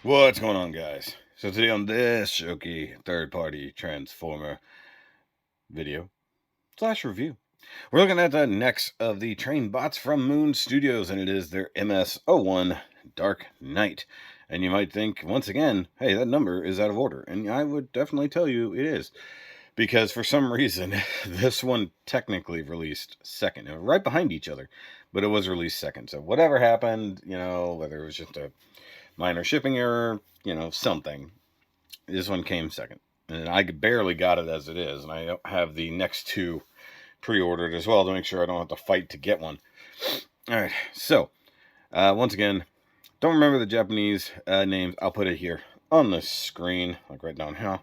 What's going on, guys? So today on this SHOKY third-party transformer video / review, we're looking at the next of the train bots from Moon Studios, and it is their MS-01 Dark Knight. And you might think, once again, hey, that number is out of order. And I would definitely tell you it is. Because for some reason, this one technically released second. Right behind each other, but it was released second. So whatever happened, whether it was just a minor shipping error, something. This one came second. And I barely got it as it is. And I have the next two pre-ordered as well to make sure I don't have to fight to get one. Alright, so, once again, don't remember the Japanese names. I'll put it here on the screen, like right down here.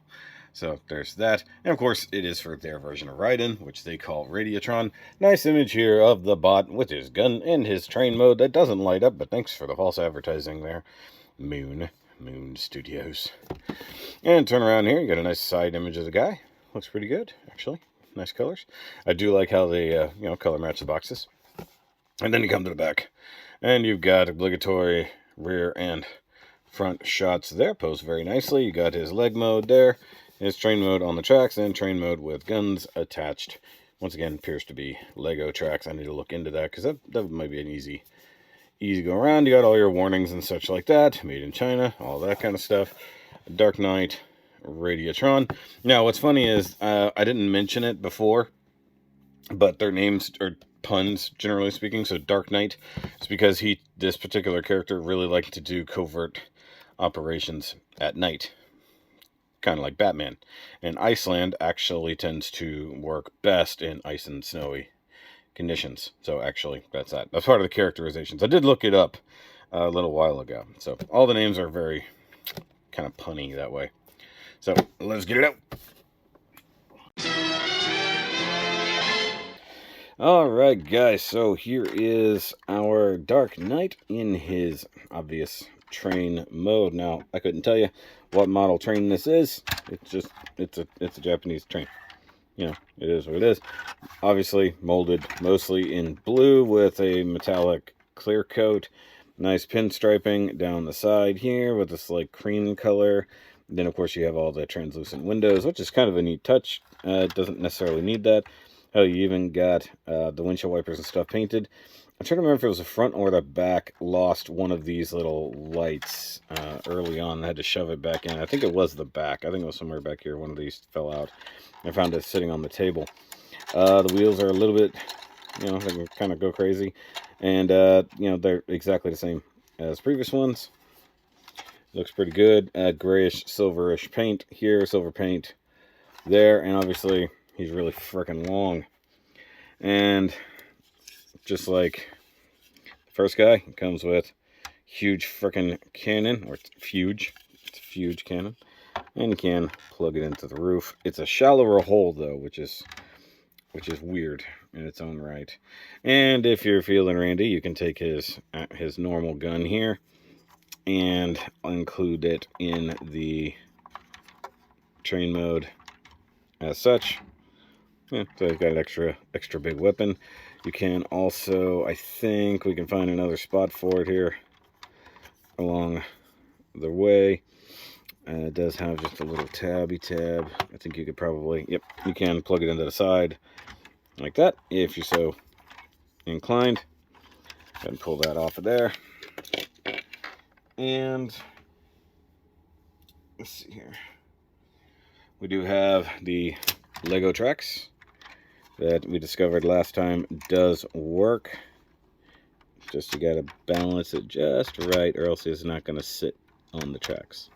So there's that. And of course, it is for their version of Raiden, which they call Radiatron. Nice image here of the bot with his gun and his train mode that doesn't light up, but thanks for the false advertising there. Moon Studios. And turn around here, you got a nice side image of the guy. Looks pretty good, actually. Nice colors. I do like how they, color match the boxes. And then you come to the back. And you've got obligatory rear and front shots there. Posed very nicely. You got his leg mode there. His train mode on the tracks and train mode with guns attached. Once again, appears to be Lego tracks. I need to look into that because that might be an easy go around. You got all your warnings and such like that. Made in China, all that kind of stuff. Dark Knight, Radiatron. Now, what's funny is I didn't mention it before, but their names are puns, generally speaking. So Dark Knight is because this particular character really liked to do covert operations at night. Kind of like Batman. And Iceland actually tends to work best in ice and snowy conditions. So actually, that's that. That's part of the characterizations. I did look it up a little while ago. So all the names are very kind of punny that way. So let's get it out. Alright, guys. So here is our Dark Knight in his obvious train mode. Now, I couldn't tell you what model train this is. It's a Japanese train. It is what it is. Obviously molded mostly in blue with a metallic clear coat. Nice pinstriping down the side here with this like cream color. Then of course you have all the translucent windows, which is kind of a neat touch. It doesn't necessarily need that. Hell, you even got the windshield wipers and stuff painted. I'm trying to remember if it was the front or the back lost one of these little lights early on. I had to shove it back in. I think it was the back. I think it was somewhere back here. One of these fell out. I found it sitting on the table. The wheels are a little bit, they can kind of go crazy. And, they're exactly the same as previous ones. Looks pretty good. Grayish, silverish paint here, silver paint there. And obviously, he's really freaking long. And just like the first guy, it comes with huge freaking cannon, or it's a huge cannon. And you can plug it into the roof. It's a shallower hole though, which is weird in its own right. And if you're feeling randy, you can take his normal gun here and include it in the train mode as such. Yeah, so you've got an extra big weapon. You can also, I think we can find another spot for it here along the way. It does have just a little tabby tab. I think you could probably, you can plug it into the side like that if you're so inclined. Go ahead and pull that off of there. And let's see here. We do have the Lego tracks that we discovered last time does work. Just you gotta balance it just right, or else it's not gonna sit on the tracks.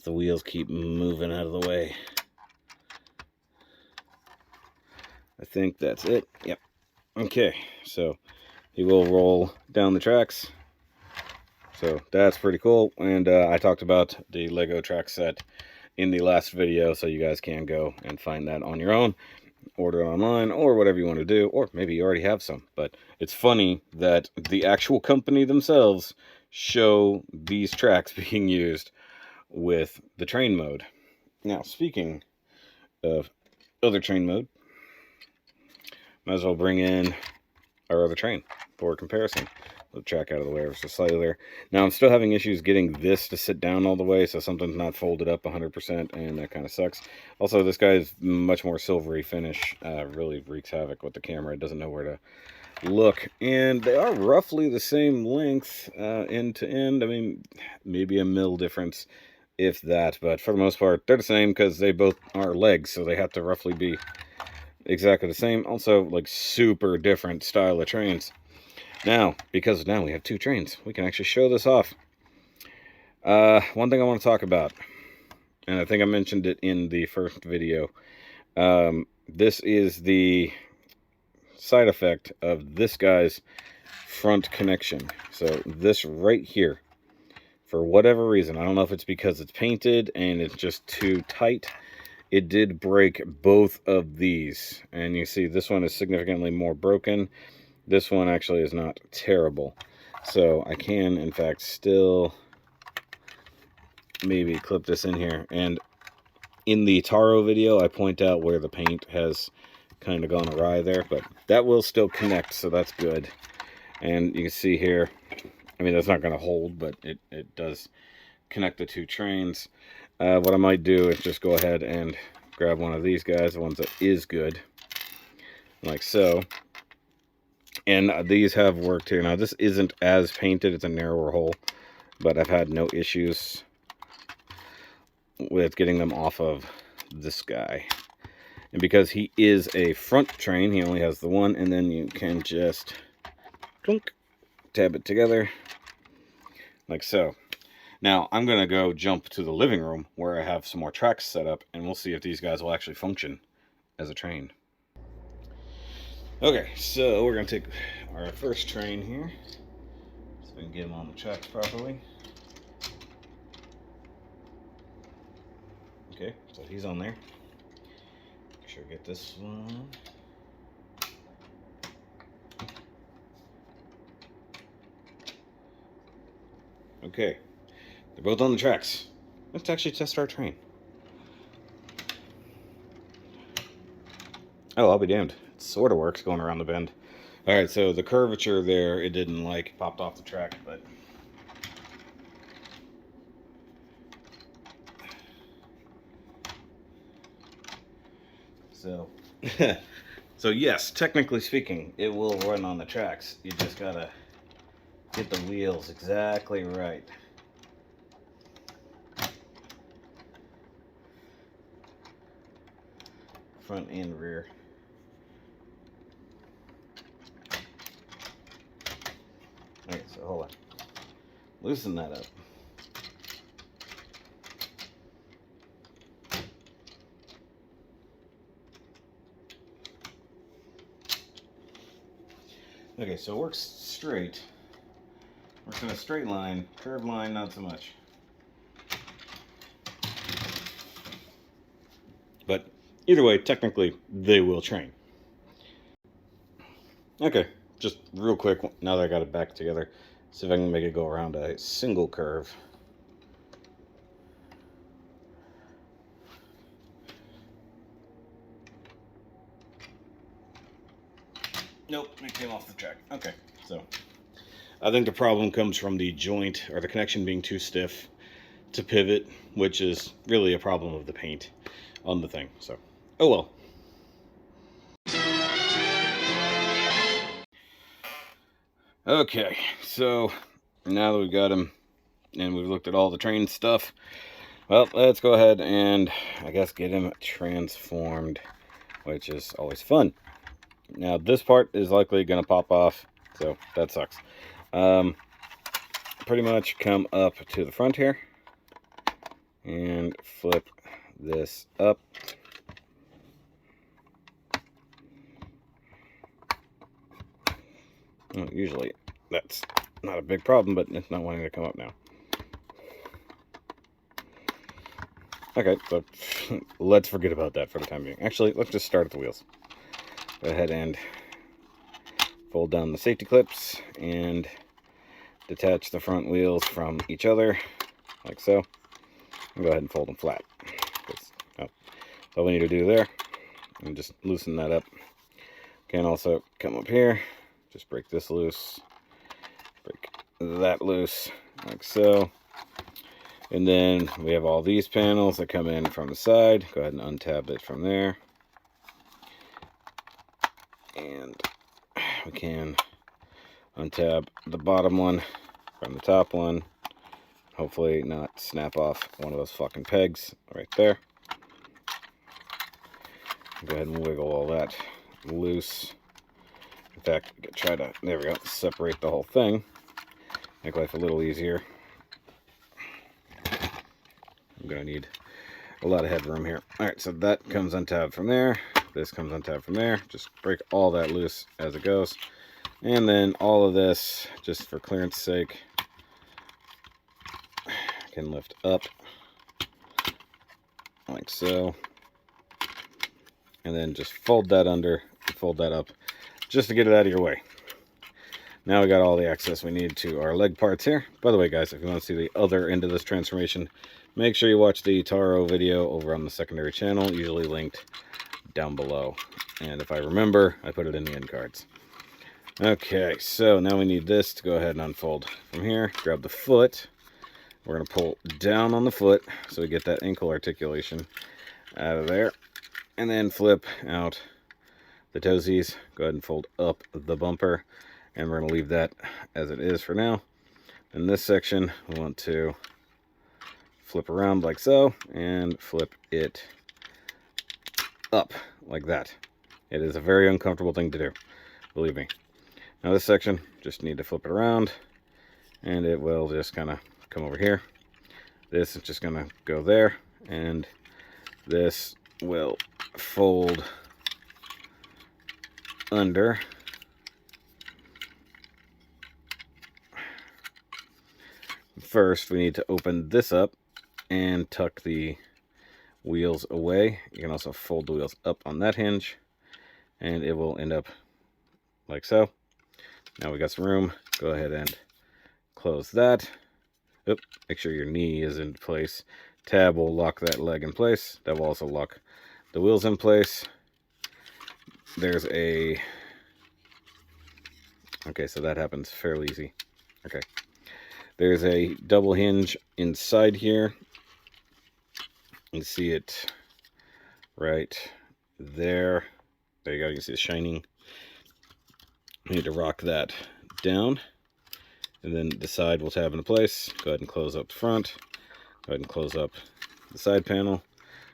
The wheels keep moving out of the way. I think that's it. Yep. Okay, so he will roll down the tracks. So that's pretty cool. And I talked about the Lego track set in the last video, so you guys can go and find that on your own. Order online or whatever you want to do, or maybe you already have some. But it's funny that the actual company themselves show these tracks being used with the train mode. Now, speaking of other train mode, might as well bring in or the train for comparison. The track out of the way just slightly there. Now I'm still having issues getting this to sit down all the way, so something's not folded up 100%, and that kind of sucks. Also, this guy's much more silvery finish, really wreaks havoc with the camera. It doesn't know where to look, and they are roughly the same length end to end. I mean, maybe a mil difference, if that, but for the most part, they're the same because they both are legs, so they have to roughly be exactly the same. Also, like, super different style of trains. Now, because now we have two trains, we can actually show this off. One thing I want to talk about, and I think I mentioned it in the first video, this is the side effect of this guy's front connection. So this right here, for whatever reason, I don't know if it's because it's painted and it's just too tight, it did break both of these. And you see this one is significantly more broken. This one actually is not terrible. So I can, in fact, still maybe clip this in here. And in the Taro video, I point out where the paint has kind of gone awry there, but that will still connect, so that's good. And you can see here, I mean, that's not going to hold, but it does connect the two trains. What I might do is just go ahead and grab one of these guys, the ones that is good, like so. And these have worked here. Now, this isn't as painted. It's a narrower hole, but I've had no issues with getting them off of this guy. And because he is a front train, he only has the one, and then you can just clunk, tab it together, like so. Now, I'm going to go jump to the living room where I have some more tracks set up, and we'll see if these guys will actually function as a train. Okay, so we're going to take our first train here, so we can get him on the tracks properly. Okay, so he's on there. Make sure I get this one. Okay, they're both on the tracks. Let's actually test our train. Oh, I'll be damned. It sort of works going around the bend. Alright, so the curvature there, it didn't like, popped off the track, but... So, so yes, technically speaking, it will run on the tracks. You just gotta get the wheels exactly right. Front and rear. Okay, so hold on. Loosen that up. Okay, so it works straight. Works in a straight line. Curved line, not so much. But either way, technically, they will train. Okay, just real quick, now that I got it back together, see if I can make it go around a single curve. Nope, it came off the track. Okay, so I think the problem comes from the joint or the connection being too stiff to pivot, which is really a problem of the paint on the thing. So, oh well. Okay, so now that we've got him and we've looked at all the train stuff, well, let's go ahead and I guess get him transformed, which is always fun. Now this part is likely going to pop off, so that sucks. Pretty much come up to the front here and flip this up. Well, usually that's not a big problem, but it's not wanting to come up now. Okay, so let's forget about that for the time being. Actually, let's just start at the wheels. Go ahead and fold down the safety clips and detach the front wheels from each other, like so. And go ahead and fold them flat. That's all we need to do there. And just loosen that up. Can also come up here, Just break this loose, break that loose, like so. And then we have all these panels that come in from the side. Go ahead and untab it from there. And we can untab the bottom one from the top one. Hopefully not snap off one of those fucking pegs right there. Go ahead and wiggle all that loose. In fact, we could try to, there we go, separate the whole thing. Make life a little easier. I'm going to need a lot of headroom here. Alright, so that comes untabbed from there. This comes untabbed from there. Just break all that loose as it goes. And then all of this, just for clearance sake, can lift up like so. And then just fold that under, fold that up, just to get it out of your way. Now we got all the access we need to our leg parts here. By the way, guys, if you want to see the other end of this transformation, make sure you watch the Taro video over on the secondary channel, usually linked down below. And if I remember, I put it in the end cards. Okay, so now we need this to go ahead and unfold from here. Grab the foot. We're going to pull down on the foot so we get that ankle articulation out of there. And then flip out the toesies. Go ahead and fold up the bumper. And we're going to leave that as it is for now. In this section, we want to flip around like so. And flip it up like that. It is a very uncomfortable thing to do. Believe me. Now this section, just need to flip it around. And it will just kind of come over here. This is just going to go there. And this will fold under. First, we need to open this up and tuck the wheels away. You can also fold the wheels up on that hinge, and it will end up like so. Now we got some room. Go ahead and close that. Oop, make sure your knee is in place. Tab will lock that leg in place. That will also lock the wheels in place. There's a... Okay, so that happens fairly easy. Okay. There's a double hinge inside here. You see it right there. There you go. You can see it shining. We need to rock that down. And then the side will tab into place. Go ahead and close up the front. Go ahead and close up the side panel.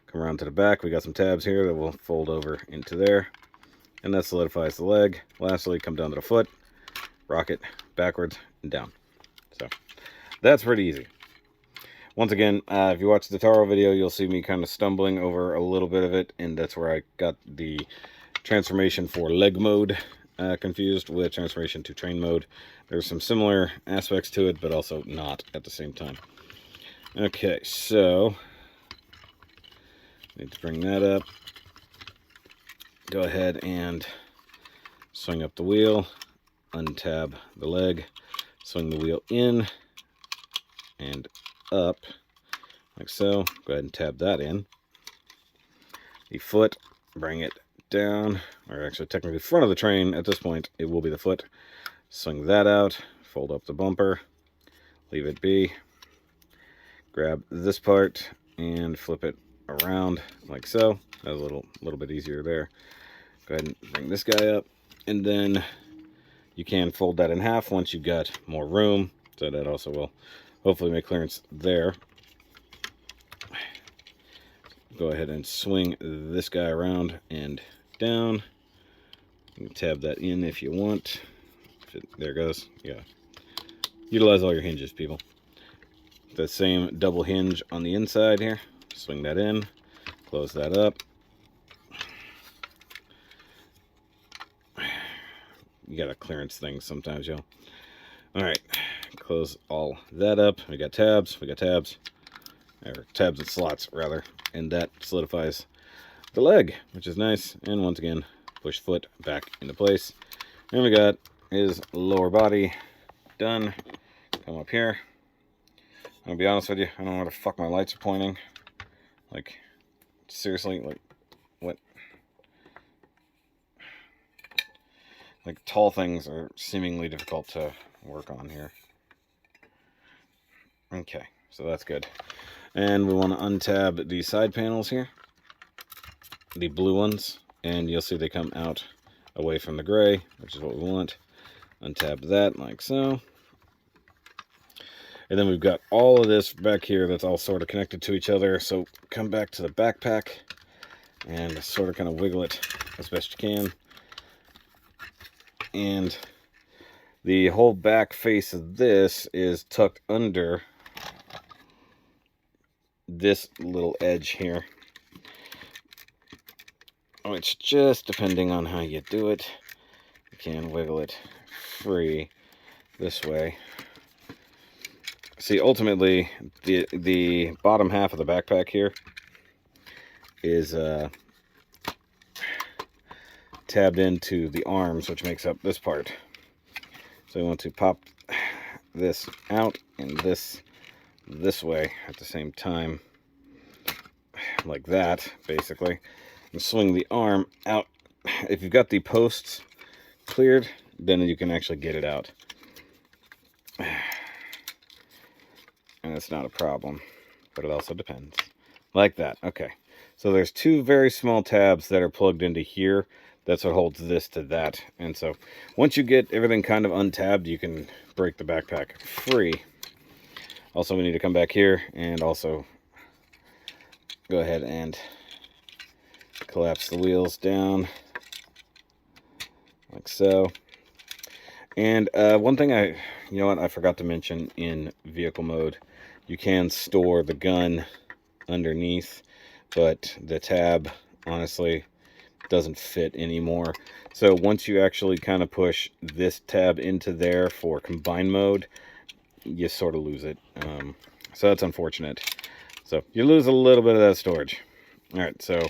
Come around to the back. We got some tabs here that will fold over into there. And that solidifies the leg. Lastly, come down to the foot. Rock it backwards and down. So that's pretty easy. Once again, if you watch the Taro video, you'll see me kind of stumbling over a little bit of it. And that's where I got the transformation for leg mode confused with transformation to train mode. There's some similar aspects to it, but also not at the same time. Okay, so need to bring that up. Go ahead and swing up the wheel, untab the leg, swing the wheel in and up like so. Go ahead and tab that in. The foot, bring it down, or actually technically front of the train at this point, it will be the foot. Swing that out, fold up the bumper, leave it be. Grab this part and flip it around like so. That's a little bit easier there. Go ahead and bring this guy up, and then you can fold that in half once you've got more room. So that also will hopefully make clearance there. Go ahead and swing this guy around and down. You can tab that in if you want. There it goes. Yeah. Utilize all your hinges, people. The same double hinge on the inside here. Swing that in. Close that up. You got to clearance things sometimes, yo. Alright. Close all that up. We got tabs. We got tabs. Or tabs and slots, rather. And that solidifies the leg, which is nice. And once again, push foot back into place. And we got his lower body done. Come up here. I'm gonna be honest with you, I don't know where the fuck my lights are pointing. Like, seriously, like, what? Like, tall things are seemingly difficult to work on here. Okay, so that's good. And we want to untab the side panels here, the blue ones, and you'll see they come out away from the gray, which is what we want. Untab that like so. And then we've got all of this back here that's all sort of connected to each other. So come back to the backpack and sort of kind of wiggle it as best you can. And the whole back face of this is tucked under this little edge here, which, just depending on how you do it, you can wiggle it free this way. See, ultimately, the bottom half of the backpack here is tabbed into the arms, which makes up this part. So we want to pop this out and this way at the same time, like that, basically, and swing the arm out. If you've got the posts cleared, then you can actually get it out, and it's not a problem, but it also depends. Like that. Okay, so there's two very small tabs that are plugged into here. That's what holds this to that. And so once you get everything kind of untabbed, you can break the backpack free. Also, we need to come back here and also go ahead and collapse the wheels down like so. And one thing you know what, I forgot to mention, in vehicle mode, you can store the gun underneath, but the tab, honestly, doesn't fit anymore. So once you actually kind of push this tab into there for combine mode, you sort of lose it. So that's unfortunate. So you lose a little bit of that storage. All right, so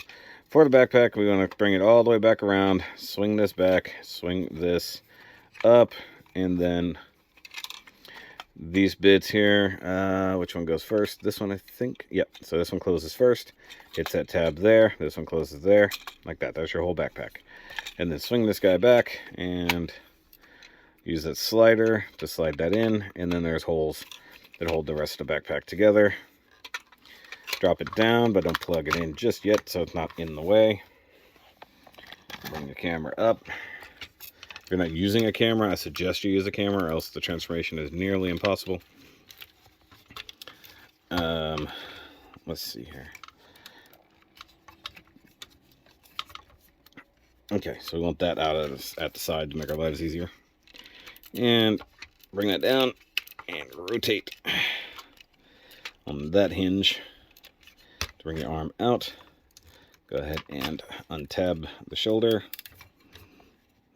for the backpack, we want to bring it all the way back around, swing this back, swing this up, and then these bits here, which one goes first? This one, I think. Yep, so this one closes first. Hits that tab there. This one closes there. Like that. That's your whole backpack. And then swing this guy back and use that slider to slide that in. And then there's holes that hold the rest of the backpack together. Drop it down, but don't plug it in just yet so it's not in the way. Bring the camera up. If you're not using a camera, I suggest you use a camera, or else the transformation is nearly impossible. Let's see here. Okay, so we want that out at the side to make our lives easier. And bring that down and rotate on that hinge to bring your arm out. Go ahead and untab the shoulder.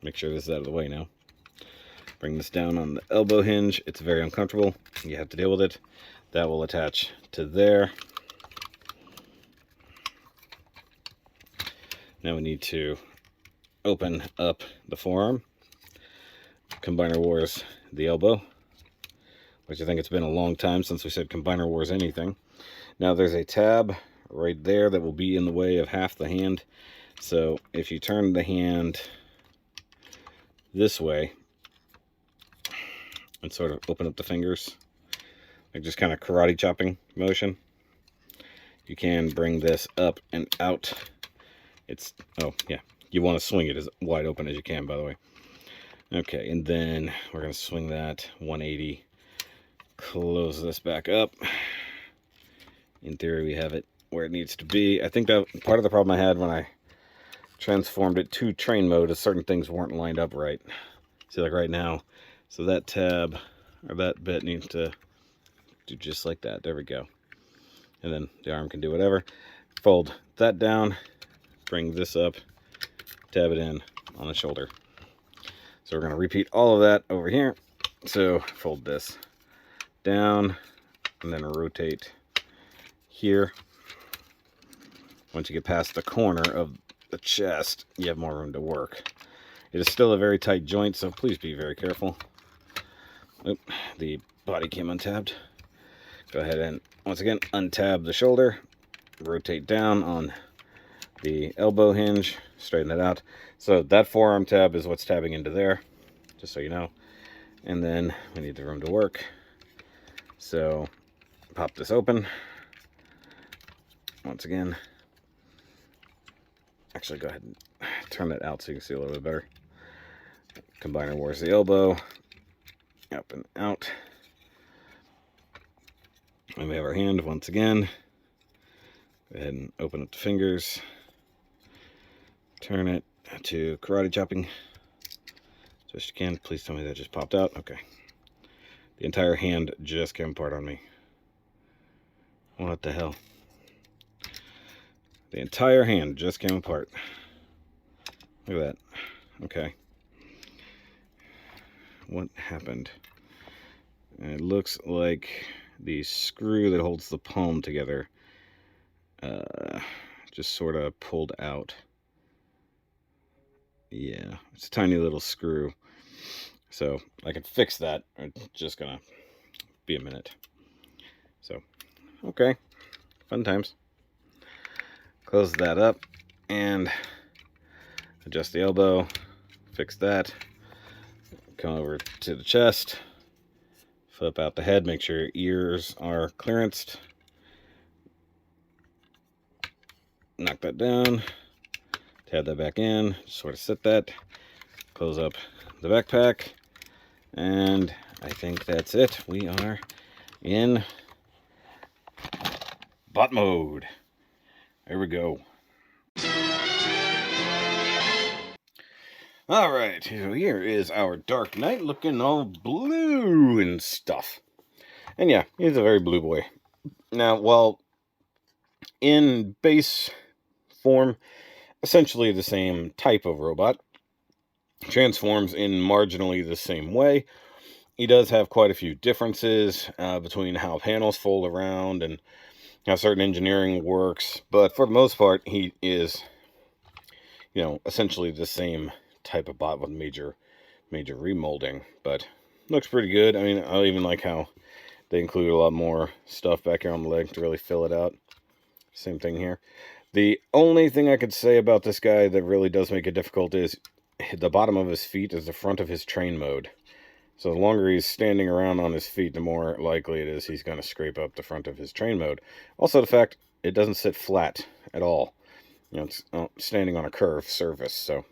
Make sure this is out of the way now. Bring this down on the elbow hinge. It's very uncomfortable. You have to deal with it. That will attach to there. Now we need to open up the forearm. Combiner Wars the elbow, which I think it's been a long time since we said Combiner Wars anything. Now there's a tab right there that will be in the way of half the hand. So if you turn the hand this way and sort of open up the fingers, like just kind of karate chopping motion, you can bring this up and out. It's, oh yeah, you want to swing it as wide open as you can, by the way. Okay, and then we're going to swing that 180, close this back up. In theory, we have it where it needs to be. I think that part of the problem I had when I transformed it to train mode is certain things weren't lined up right. See, like right now, so that tab or that bit needs to do just like that. There we go. And then the arm can do whatever. Fold that down, bring this up, tab it in on the shoulder. So we're going to repeat all of that over here. So fold this down and then rotate here. Once you get past the corner of the chest, you have more room to work. It is still a very tight joint, so please be very careful. Oop, the body came untabbed. Go ahead and once again untab the shoulder, rotate down on the elbow hinge, straighten it out. So that forearm tab is what's tabbing into there, just so you know. And then we need the room to work. So pop this open. Once again, actually go ahead and turn that out so you can see a little bit better. Combiner wars the elbow, up and out. And we have our hand once again. Go ahead and open up the fingers. Turn it to karate chopping. As best you can. Please tell me that just popped out. Okay. The entire hand just came apart on me. What the hell? The entire hand just came apart. Look at that. Okay. What happened? It looks like the screw that holds the palm together just sort of pulled out. Yeah, it's a tiny little screw. So I can fix that. It's just gonna be a minute. So, okay. Fun times. Close that up and adjust the elbow. Fix that. Come over to the chest. Flip out the head. Make sure your ears are clearanced. Knock that down. Tab that back in. Sort of set that. Close up the backpack. And I think that's it. We are in bot mode. There we go. Alright, so here is our Dark Knight looking all blue and stuff. And yeah, he's a very blue boy. Now, while in base form, essentially the same type of robot, transforms in marginally the same way. He does have quite a few differences between how panels fold around and how certain engineering works, but for the most part, he is, essentially the same type of bot with major remolding, but looks pretty good. I mean, I even like how they include a lot more stuff back here on the leg to really fill it out. Same thing here. The only thing I could say about this guy that really does make it difficult is the bottom of his feet is the front of his train mode. So the longer he's standing around on his feet, the more likely it is he's going to scrape up the front of his train mode. Also, the fact it doesn't sit flat at all. It's standing on a curved surface, so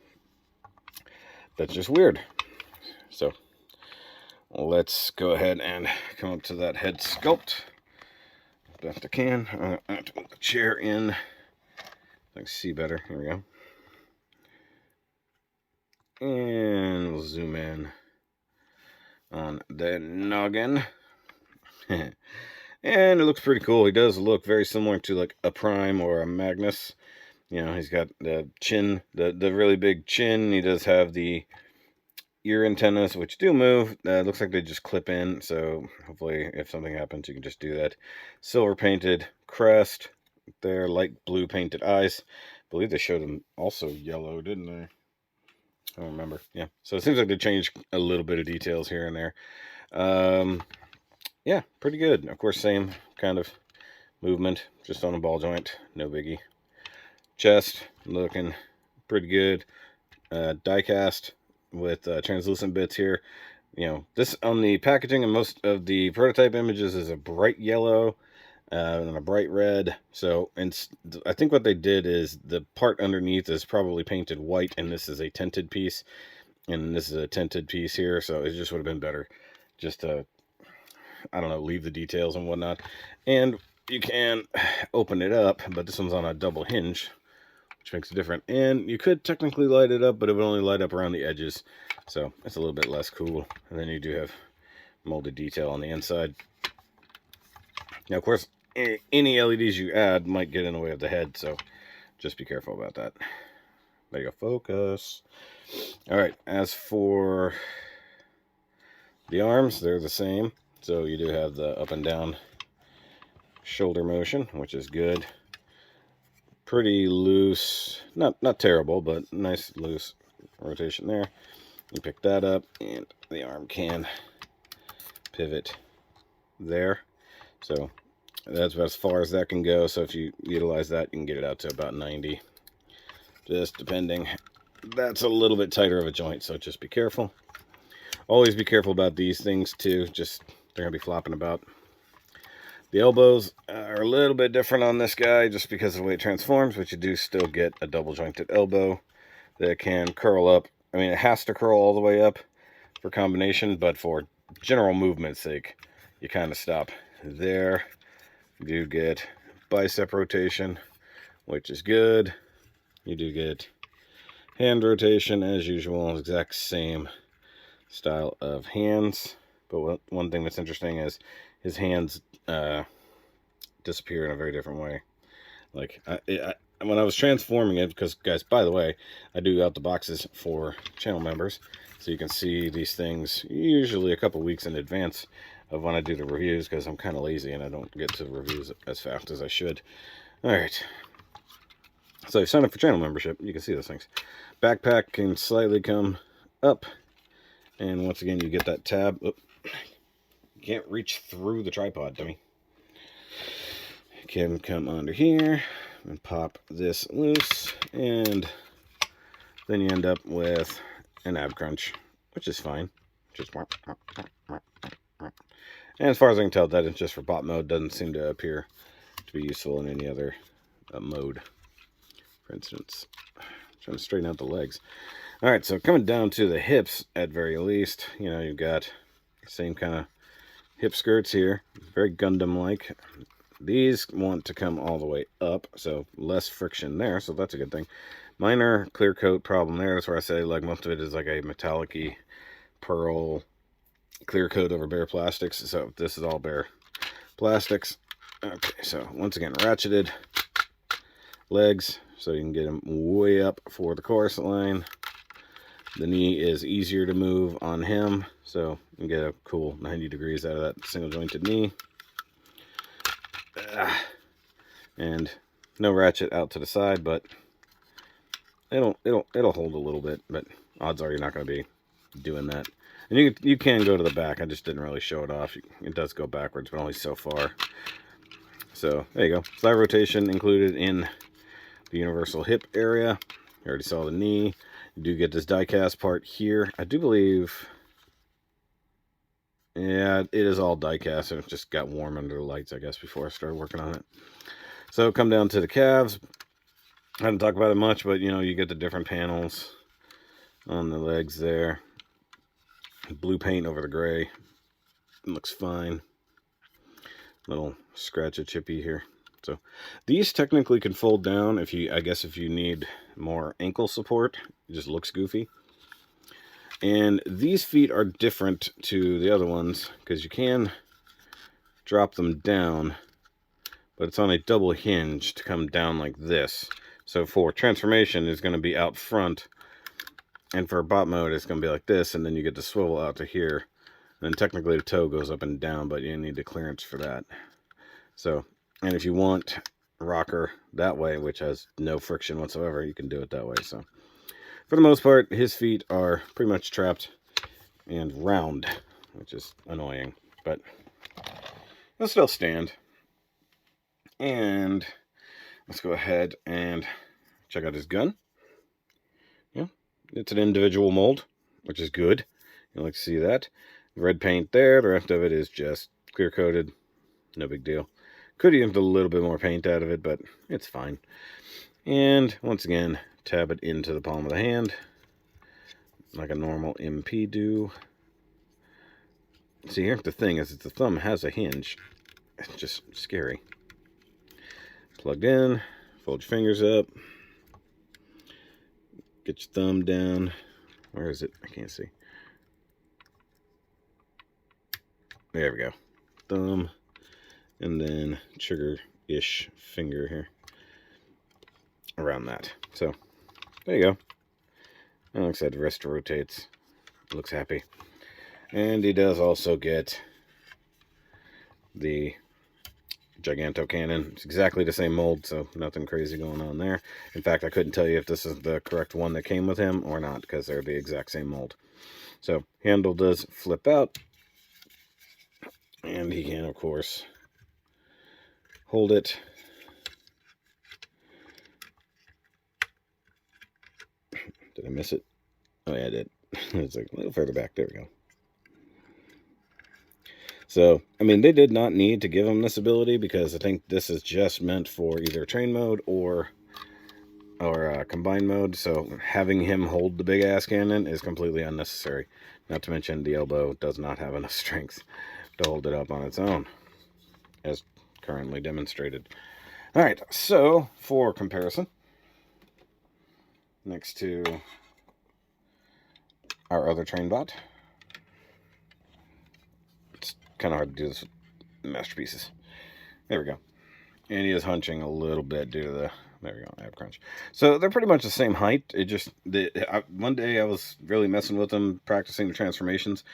that's just weird. So let's go ahead and come up to that head sculpt best I can. I have to put the chair in. I can see better. Here we go. And we'll zoom in on the noggin. And it looks pretty cool. He does look very similar to like a Prime or a Magnus. He's got the chin, the really big chin. He does have the ear antennas, which do move. Looks like they just clip in, so hopefully if something happens, you can just do that. Silver painted crest. There, light blue painted eyes. I believe they showed them also yellow, didn't they? I don't remember. Yeah, so it seems like they changed a little bit of details here and there. Yeah, pretty good. Of course, same kind of movement, just on a ball joint. No biggie. Chest, looking pretty good. Die cast with translucent bits here. This on the packaging and most of the prototype images is a bright yellow and a bright red. So, I think what they did is the part underneath is probably painted white, and this is a tinted piece, and this is a tinted piece here. So it just would have been better just to, I don't know, leave the details and whatnot. And you can open it up, but this one's on a double hinge, which makes it different. And you could technically light it up, but it would only light up around the edges, so it's a little bit less cool. And then you do have molded detail on the inside. Now, of course, any LEDs you add might get in the way of the head, so just be careful about that. There you go, focus. All right, as for the arms, they're the same. So you do have the up and down shoulder motion, which is good. Pretty loose, not terrible, but nice loose rotation there. You pick that up, and the arm can pivot there. So that's about as far as that can go. So if you utilize that, you can get it out to about 90. just depending. That's a little bit tighter of a joint, so just be careful. Always be careful about these things too, just they're going to be flopping about. The elbows are a little bit different on this guy just because of the way it transforms, but you do still get a double jointed elbow that can curl up. I mean, it has to curl all the way up for combination, but for general movement's sake, you kind of stop there. You do get bicep rotation, which is good. You do get hand rotation as usual, exact same style of hands. But one thing that's interesting is his hands disappear in a very different way. Like when I was transforming it, because guys, by the way, I do out the boxes for channel members, so you can see these things usually a couple weeks in advance of when I do the reviews, because I'm kind of lazy and I don't get to the reviews as fast as I should. All right. So sign up for channel membership. You can see those things. Backpack can slightly come up. And once again, you get that tab. Oh, you can't reach through the tripod, dummy. You can come under here and pop this loose. And then you end up with an ab crunch, which is fine. Just and as far as I can tell, that is just for bot mode. Doesn't seem to appear to be useful in any other mode. For instance, trying to straighten out the legs. All right, so coming down to the hips, at very least, you know, you've got the same kind of hip skirts here, very Gundam-like. These want to come all the way up, so less friction there, so that's a good thing. Minor clear coat problem there. That's where I say like most of it is like a metallic-y pearl clear coat over bare plastics. So this is all bare plastics. Okay, so once again, ratcheted legs, so you can get them way up for the chorus line. The knee is easier to move on him, so you can get a cool 90 degrees out of that single jointed knee. And no ratchet out to the side, but it'll hold a little bit, but odds are you're not going to be doing that. And you can go to the back. I just didn't really show it off. It does go backwards, but only so far. So there you go. Slide rotation included in the universal hip area. You already saw the knee. You do get this die-cast part here. I do believe, yeah, it is all die-cast. It just got warm under the lights, I guess, before I started working on it. So come down to the calves. I haven't talked about it much, but you know, you get the different panels on the legs there. Blue paint over the gray. It looks fine. Little scratchy chippy here. So these technically can fold down if you, I guess, if you need more ankle support. It just looks goofy. And these feet are different to the other ones because you can drop them down, but it's on a double hinge to come down like this. So for transformation, it's going to be out front, and for bot mode, it's going to be like this, and then you get the swivel out to here. And then technically the toe goes up and down, but you need the clearance for that. So, and if you want rocker that way, which has no friction whatsoever, you can do it that way. So for the most part, his feet are pretty much trapped and round, which is annoying, but they'll still stand. And let's go ahead and check out his gun. Yeah, it's an individual mold, which is good. You like to see that. Red paint there. The rest of it is just clear coated. No big deal. Could have used a little bit more paint out of it, but it's fine. And once again, tab it into the palm of the hand like a normal MP do. See, here's the thing is that the thumb has a hinge. It's just scary. Plugged in, fold your fingers up, get your thumb down. Where is it? I can't see. There we go. Thumb, and then trigger-ish finger here around that. So there you go. And like I said, the wrist rotates. Looks happy. And he does also get the Giganto cannon. It's exactly the same mold, so nothing crazy going on there. In fact, I couldn't tell you if this is the correct one that came with him or not, because they're the exact same mold. So handle does flip out, and he can, of course, hold it Did I miss it? Oh yeah, I did. It's like a little further back. There we go. So, I mean, they did not need to give him this ability because I think this is just meant for either train mode or combined mode. So having him hold the big ass cannon is completely unnecessary. Not to mention the elbow does not have enough strength to hold it up on its own, as currently demonstrated. All right, so for comparison, next to our other train bot, it's kind of hard to do this with masterpieces. There we go. And he is hunching a little bit due to the, there we go, ab crunch. So they're pretty much the same height. It just, one day I was really messing with them, practicing the transformations,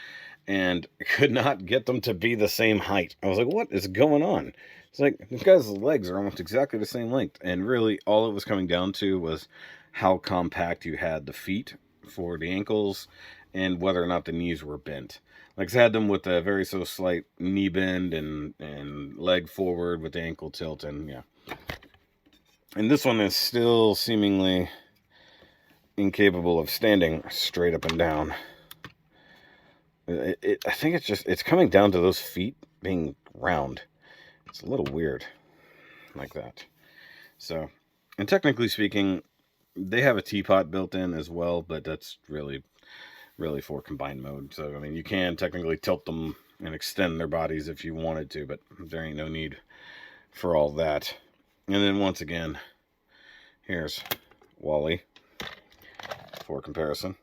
and could not get them to be the same height. I was like, what is going on? It's like, this guy's legs are almost exactly the same length. And really, all it was coming down to was how compact you had the feet for the ankles and whether or not the knees were bent. Like, I had them with a very so slight knee bend and leg forward with the ankle tilt, and yeah. And this one is still seemingly incapable of standing straight up and down. I think it's coming down to those feet being round. It's a little weird like that. So, and technically speaking, they have a teapot built in as well, but that's really for combined mode. So, I mean, you can technically tilt them and extend their bodies if you wanted to, but there ain't no need for all that. And then once again, here's Wally for comparison.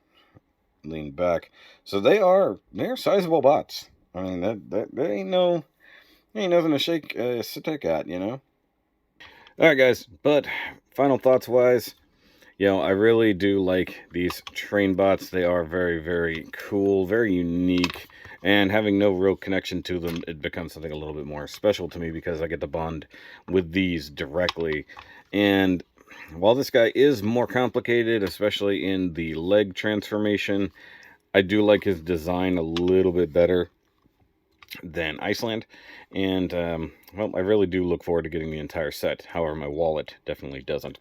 Lean back. So they're sizable bots. I mean, that ain't nothing to stick at, you know. All right, guys. But final thoughts wise, you know, I really do like these train bots. They are very, very cool, very unique, and having no real connection to them, it becomes something a little bit more special to me because I get to bond with these directly. And while this guy is more complicated, especially in the leg transformation, I do like his design a little bit better than Iceland. And, well, I really do look forward to getting the entire set. However, my wallet definitely doesn't.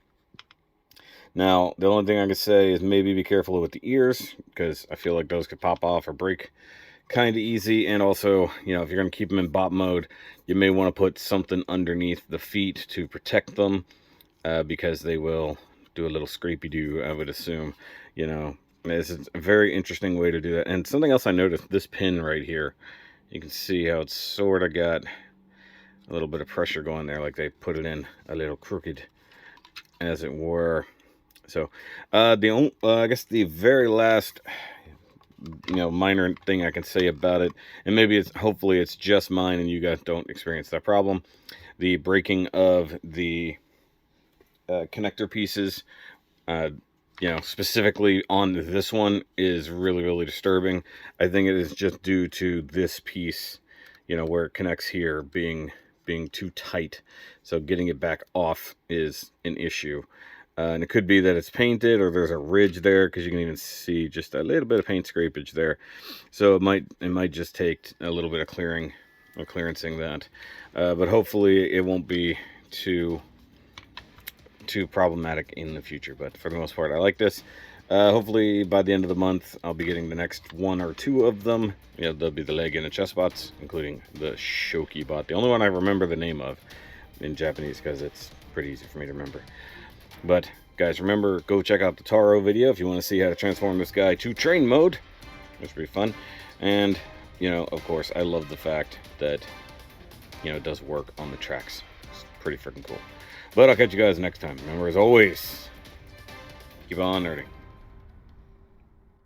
Now, the only thing I can say is maybe be careful with the ears, because I feel like those could pop off or break kind of easy. And also, you know, if you're going to keep them in bot mode, you may want to put something underneath the feet to protect them, because they will do a little scrapey-doo, I would assume. You know, it's a very interesting way to do that. And something else I noticed, this pin right here, you can see how it's sort of got a little bit of pressure going there, like they put it in a little crooked, as it were. So, I guess the very last, you know, minor thing I can say about it, and maybe hopefully it's just mine and you guys don't experience that problem, the breaking of the connector pieces, you know, specifically on this one is really, really disturbing. I think it is just due to this piece, you know, where it connects here being too tight. So getting it back off is an issue. And it could be that it's painted or there's a ridge there, because you can even see just a little bit of paint scrapage there. So it might just take a little bit of clearancing that. But hopefully it won't be too problematic in the future. But for the most part, I like this. Hopefully by the end of the month, I'll be getting the next one or two of them. You know, there'll be the leg and the chest bots, including the SHOKY bot. The only one I remember the name of in Japanese, because it's pretty easy for me to remember. But guys, remember, go check out the Taro video if you want to see how to transform this guy to train mode. It's pretty fun. And, you know, of course, I love the fact that, you know, it does work on the tracks. It's pretty freaking cool. But I'll catch you guys next time. Remember, as always, keep on nerding.